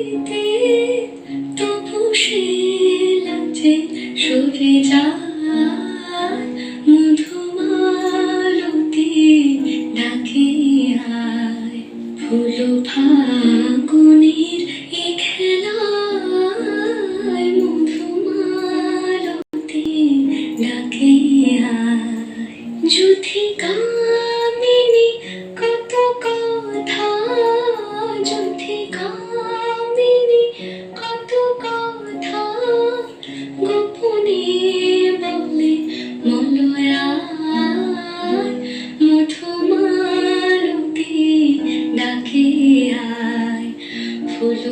দিতে তবু সে লাগছে সরে যায় মধুমালতি ডাকে আয় ফুল ফাগুনের এ খেলায় মধুমালতি ডাকে আয় যুথিকামিনী কত কথা যুথিকামিনী কত কথা গোপনে বলে মলয়ায় মধুমালতি ডাকে আয় ফুল